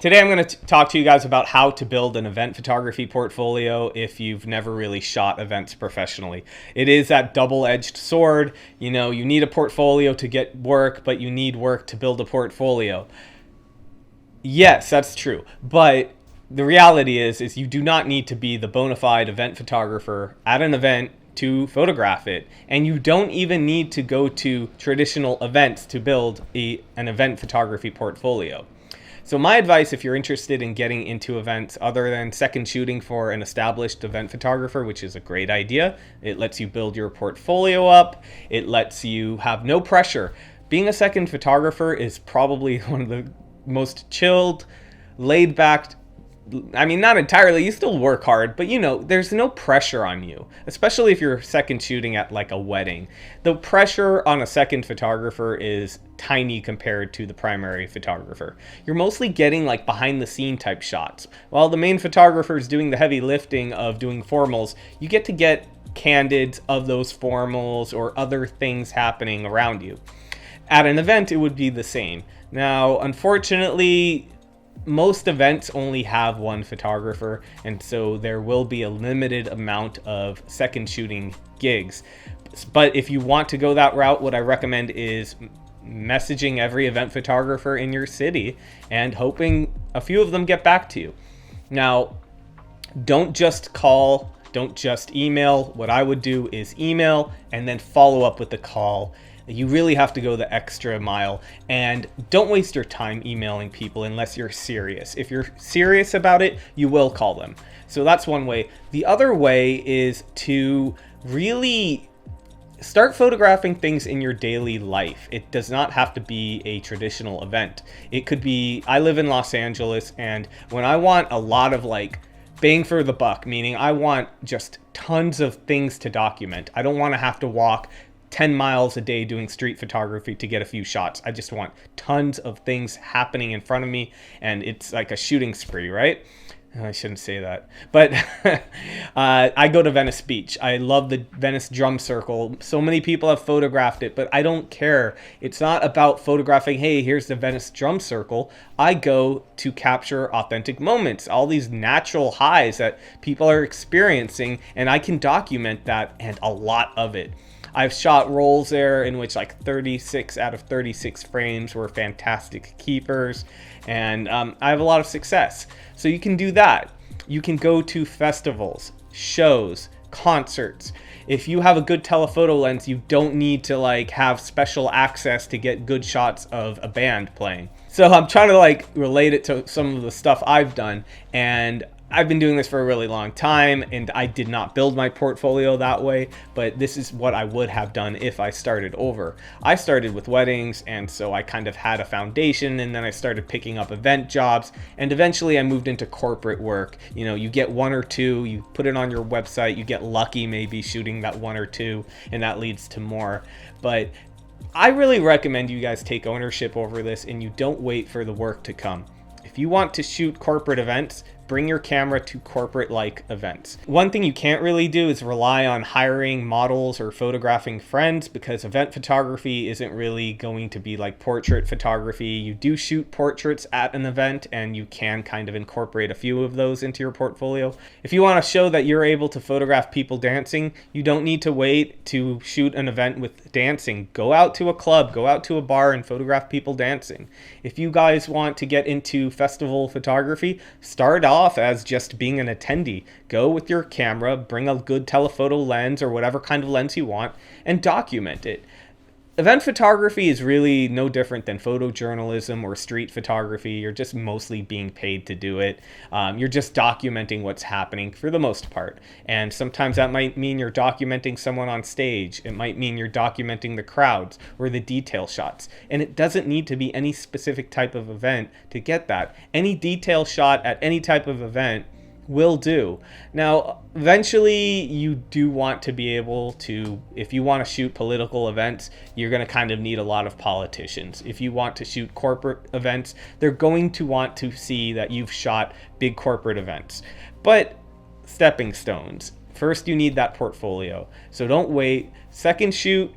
Today I'm going to talk to you guys about how to build an event photography portfolio if you've never really shot events professionally. It is that double-edged sword. You need a portfolio to get work, but you need work to build a portfolio. Yes, that's true. But the reality is you do not need to be the bona fide event photographer at an event to photograph it. And you don't even need to go to traditional events to build an event photography portfolio. So my advice, if you're interested in getting into events other than second shooting for an established event photographer, which is a great idea, it lets you build your portfolio up. It lets you have no pressure. Being a second photographer is probably one of the most chilled, laid back, not entirely, you still work hard, but there's no pressure on you, especially if you're second shooting at like a wedding. The pressure on a second photographer is tiny compared to the primary photographer. You're mostly getting like behind the scene type shots. While the main photographer is doing the heavy lifting of doing formals, you get to get candids of those formals or other things happening around you. At an event, it would be the same. Now, unfortunately, most events only have one photographer, and so there will be a limited amount of second shooting gigs. But if you want to go that route, what I recommend is messaging every event photographer in your city and hoping a few of them get back to you. Now, don't just call, don't just email. What I would do is email and then follow up with the call. You really have to go the extra mile, and don't waste your time emailing people unless you're serious. If you're serious about it, you will call them. So that's one way. The other way is to really start photographing things in your daily life. It does not have to be a traditional event. It could be, I live in Los Angeles, and when I want a lot of bang for the buck, meaning I want just tons of things to document. I don't want to have to walk 10 miles a day doing street photography to get a few shots. I just want tons of things happening in front of me, and it's like a shooting spree, right? I shouldn't say that. But I go to Venice Beach. I love the Venice drum circle. So many people have photographed it, but I don't care. It's not about photographing, hey, here's the Venice drum circle. I go to capture authentic moments, all these natural highs that people are experiencing, and I can document that, and a lot of it. I've shot rolls there in which 36 out of 36 frames were fantastic keepers, and I have a lot of success. So you can do that. You can go to festivals, shows, concerts. If you have a good telephoto lens, you don't need to have special access to get good shots of a band playing. So I'm trying to relate it to some of the stuff I've done, and I've been doing this for a really long time, and I did not build my portfolio that way, but this is what I would have done if I started over. I started with weddings, and so I kind of had a foundation, and then I started picking up event jobs, and eventually I moved into corporate work. You get one or two, you put it on your website, you get lucky maybe shooting that one or two, and that leads to more. But I really recommend you guys take ownership over this, and you don't wait for the work to come. If you want to shoot corporate events, bring your camera to corporate-like events. One thing you can't really do is rely on hiring models or photographing friends, because event photography isn't really going to be like portrait photography. You do shoot portraits at an event, and you can kind of incorporate a few of those into your portfolio. If you want to show that you're able to photograph people dancing, you don't need to wait to shoot an event with dancing. Go out to a club, go out to a bar and photograph people dancing. If you guys want to get into festival photography, start off as just being an attendee. Go with your camera, bring a good telephoto lens or whatever kind of lens you want, and document it. Event photography is really no different than photojournalism or street photography. You're just mostly being paid to do it. You're just documenting what's happening for the most part. And sometimes that might mean you're documenting someone on stage. It might mean you're documenting the crowds or the detail shots. And it doesn't need to be any specific type of event to get that. Any detail shot at any type of event will do. Now, eventually you do want to be able to, if you want to shoot political events, you're going to kind of need a lot of politicians. If you want to shoot corporate events, they're going to want to see that you've shot big corporate events. But stepping stones. First, you need that portfolio. So don't wait. Second shoot,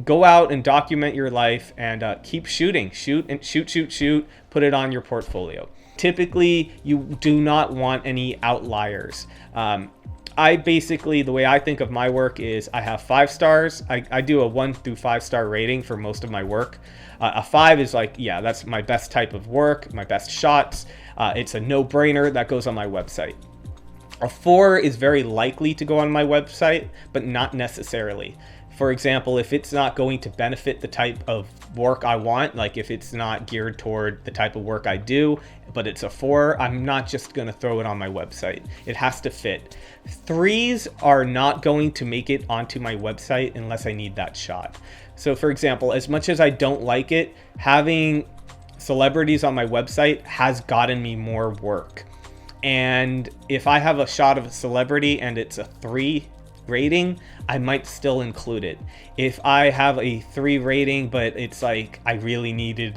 go out and document your life, and keep shooting. Shoot, put it on your portfolio. Typically, you do not want any outliers. I basically, the way I think of my work is I have 5 stars. I do a 1 through 5 star rating for most of my work. A 5 is like, yeah, that's my best type of work, my best shots. It's a no-brainer that goes on my website. A 4 is very likely to go on my website, but not necessarily. For example, if it's not going to benefit the type of work I want, like if it's not geared toward the type of work I do, but it's a 4, I'm not just going to throw it on my website. It has to fit. 3s are not going to make it onto my website unless I need that shot. So for example, as much as I don't like it, having celebrities on my website has gotten me more work. And if I have a shot of a celebrity and it's a 3 rating, I might still include it. If I have a 3 rating, but it's like I really needed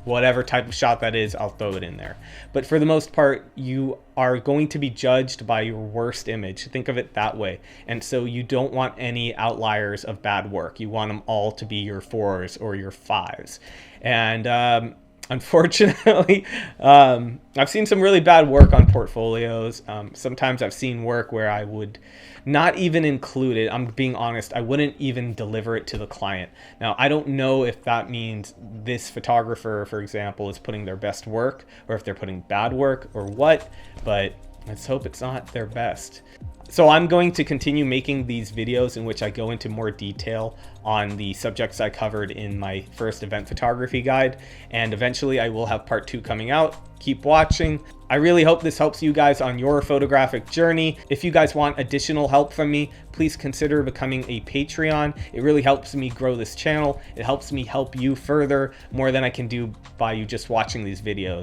whatever type of shot that is, I'll throw it in there. But for the most part, you are going to be judged by your worst image. Think of it that way. And so you don't want any outliers of bad work. You want them all to be your 4s or your 5s. And unfortunately, I've seen some really bad work on portfolios. Sometimes I've seen work where I would not even include it. I'm being honest, I wouldn't even deliver it to the client. Now, I don't know if that means this photographer, for example, is putting their best work, or if they're putting bad work, or what, but let's hope it's not their best. So I'm going to continue making these videos in which I go into more detail on the subjects I covered in my first event photography guide, and eventually I will have part 2 coming out. Keep watching. I really hope this helps you guys on your photographic journey. If you guys want additional help from me, please consider becoming a Patreon. It really helps me grow this channel. It helps me help you further more than I can do by you just watching these videos.